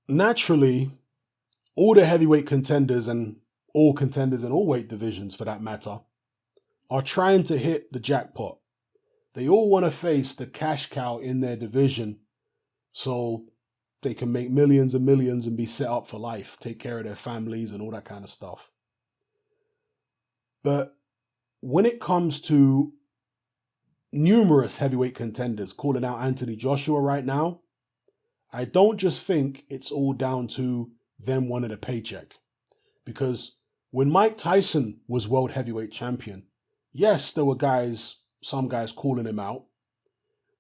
naturally, all the heavyweight contenders and all contenders in all weight divisions for that matter are trying to hit the jackpot. They all want to face the cash cow in their division so they can make millions and millions and be set up for life, take care of their families and all that kind of stuff. But when it comes to numerous heavyweight contenders calling out Anthony Joshua right now, I don't just think it's all down to them wanting a paycheck. Because when Mike Tyson was world heavyweight champion, yes, there were some guys calling him out,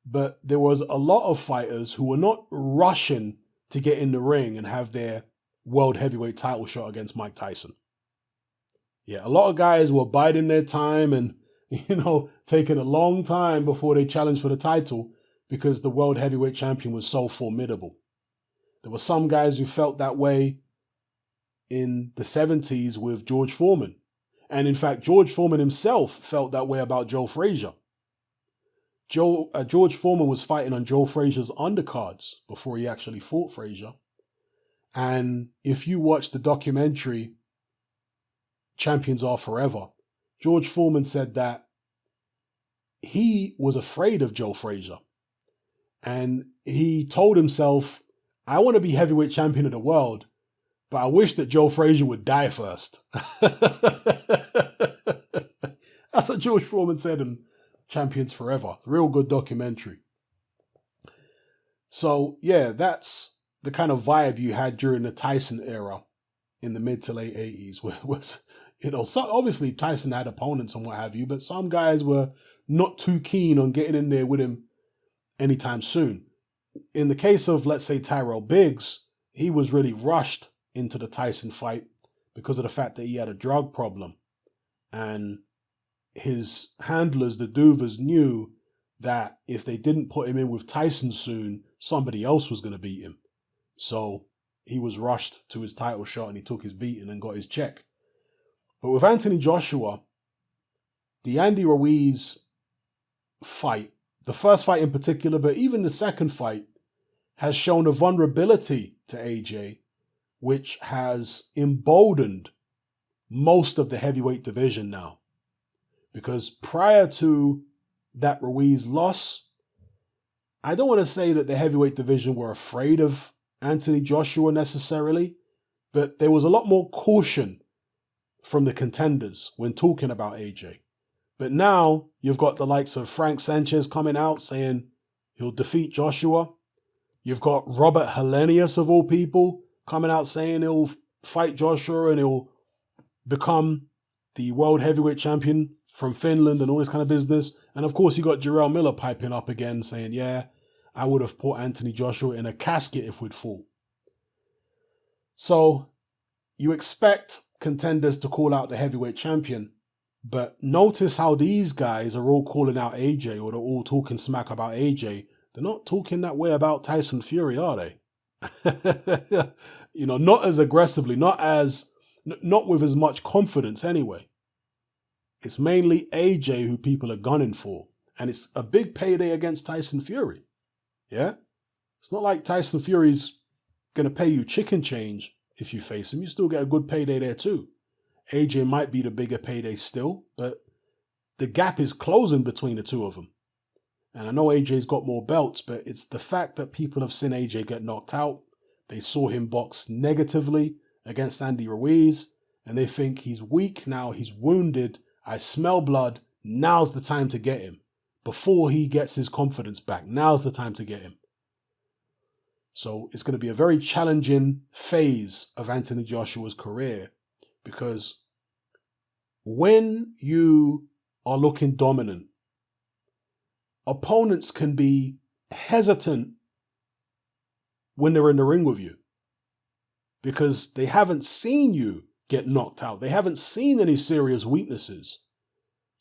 but there was a lot of fighters who were not rushing to get in the ring and have their world heavyweight title shot against Mike Tyson. Yeah, a lot of guys were biding their time and, taking a long time before they challenged for the title because the world heavyweight champion was so formidable. There were some guys who felt that way in the 70s with George Foreman. And in fact, George Foreman himself felt that way about Joe Frazier. George Foreman was fighting on Joe Frazier's undercards before he actually fought Frazier. And if you watch the documentary Champions Are Forever, George Foreman said that he was afraid of Joe Frazier. And he told himself, I want to be heavyweight champion of the world, but I wish that Joe Frazier would die first. That's what George Foreman said in Champions Forever. Real good documentary. So, yeah, that's the kind of vibe you had during the Tyson era in the mid to late 80s. So obviously Tyson had opponents and what have you, but some guys were not too keen on getting in there with him anytime soon. In the case of, let's say, Tyrell Biggs, he was really rushed into the Tyson fight because of the fact that he had a drug problem. And his handlers, the Duvers, knew that if they didn't put him in with Tyson soon, somebody else was going to beat him. So he was rushed to his title shot and he took his beating and got his check. But with Anthony Joshua, the Andy Ruiz fight, the first fight in particular, but even the second fight, has shown a vulnerability to AJ, which has emboldened most of the heavyweight division now. Because prior to that Ruiz loss, I don't want to say that the heavyweight division were afraid of Anthony Joshua necessarily, but there was a lot more caution from the contenders when talking about AJ. But now you've got the likes of Frank Sanchez coming out saying he'll defeat Joshua. You've got Robert Helenius, of all people, coming out saying he'll fight Joshua and he'll become the world heavyweight champion from Finland and all this kind of business. And of course, you got Jarrell Miller piping up again saying, yeah, I would have put Anthony Joshua in a casket if we'd fought. So you expect contenders to call out the heavyweight champion, but notice how these guys are all calling out AJ, or they're all talking smack about AJ. They're not talking that way about Tyson Fury, are they? Not as aggressively, not with as much confidence anyway. It's mainly AJ who people are gunning for. And it's a big payday against Tyson Fury. Yeah? It's not like Tyson Fury's going to pay you chicken change if you face him. You still get a good payday there too. AJ might be the bigger payday still, but the gap is closing between the two of them. And I know AJ's got more belts, but it's the fact that people have seen AJ get knocked out. They saw him box negatively against Andy Ruiz, and they think he's weak now, he's wounded, I smell blood, now's the time to get him. Before he gets his confidence back, now's the time to get him. So it's going to be a very challenging phase of Anthony Joshua's career, because when you are looking dominant, opponents can be hesitant when they're in the ring with you because they haven't seen you get knocked out. They haven't seen any serious weaknesses.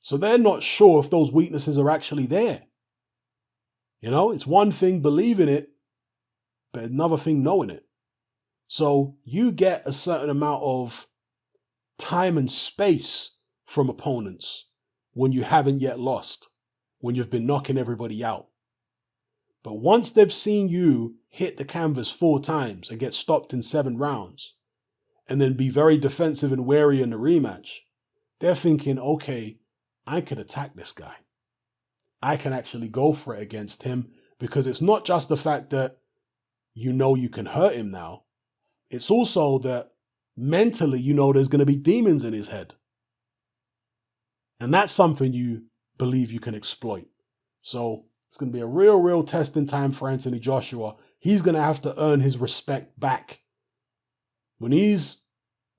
So they're not sure if those weaknesses are actually there. It's one thing believing it, but another thing knowing it. So you get a certain amount of time and space from opponents when you haven't yet lost, when you've been knocking everybody out. But once they've seen you hit the canvas 4 times and get stopped in 7 rounds, and then be very defensive and wary in the rematch, they're thinking, okay, I can attack this guy. I can actually go for it against him, because it's not just the fact that you know you can hurt him now. It's also that mentally you know there's going to be demons in his head. And that's something you believe you can exploit. So it's going to be a real testing time for Anthony Joshua. He's going to have to earn his respect back. When these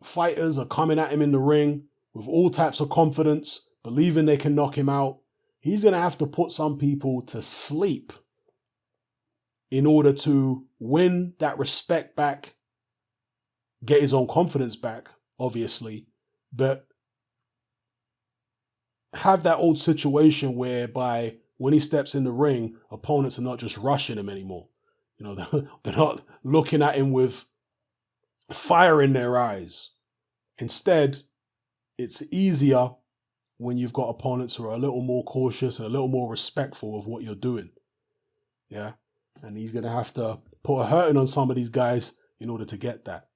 fighters are coming at him in the ring with all types of confidence, believing they can knock him out, he's going to have to put some people to sleep in order to win that respect back, get his own confidence back, obviously, but have that old situation whereby when he steps in the ring, opponents are not just rushing him anymore. You know, they're not looking at him with fire in their eyes. Instead, it's easier when you've got opponents who are a little more cautious and a little more respectful of what you're doing. Yeah. And he's going to have to put a hurting on some of these guys in order to get that.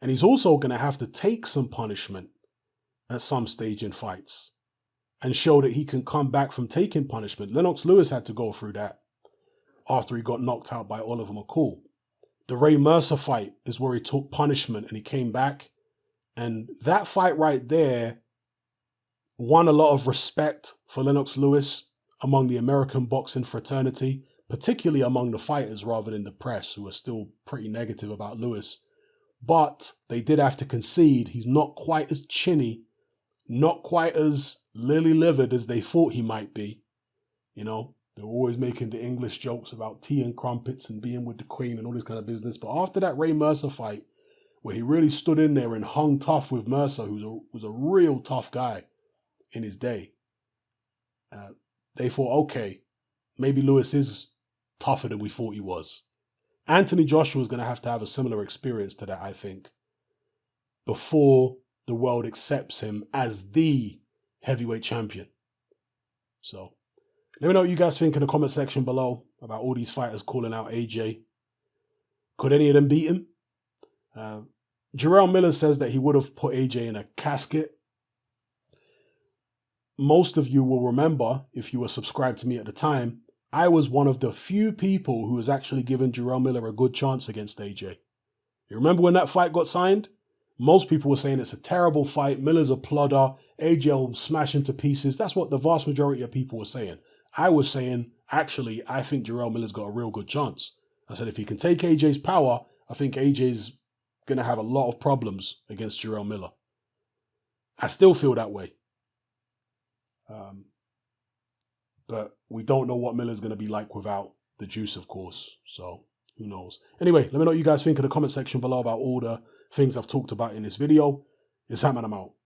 And he's also going to have to take some punishment at some stage in fights and show that he can come back from taking punishment. Lennox Lewis had to go through that after he got knocked out by Oliver McCall. The Ray Mercer fight is where he took punishment and he came back. And that fight right there won a lot of respect for Lennox Lewis among the American boxing fraternity, particularly among the fighters rather than the press, who are still pretty negative about Lewis. But they did have to concede he's not quite as chinny, not quite as lily-livered as they thought he might be. You know, they were always making the English jokes about tea and crumpets and being with the Queen and all this kind of business. But after that Ray Mercer fight, where he really stood in there and hung tough with Mercer, who was a real tough guy in his day, they thought, okay, maybe Lewis is tougher than we thought he was. Anthony Joshua is going to have a similar experience to that, I think, before the world accepts him as the heavyweight champion. So let me know what you guys think in the comment section below about all these fighters calling out AJ. Could any of them beat him? Jarrell Miller says that he would have put AJ in a casket. Most of you will remember, if you were subscribed to me at the time, I was one of the few people who was actually giving Jarrell Miller a good chance against AJ. You remember when that fight got signed? Most people were saying it's a terrible fight, Miller's a plodder, AJ will smash him to pieces. That's what the vast majority of people were saying. I was saying, actually, I think Jarrell Miller's got a real good chance. I said, if he can take AJ's power, I think AJ's going to have a lot of problems against Jarrell Miller. I still feel that way. But we don't know what Miller's going to be like without the juice, of course. So who knows? Anyway, let me know what you guys think in the comment section below about all the things I've talked about in this video. It's Hatman, I'm out.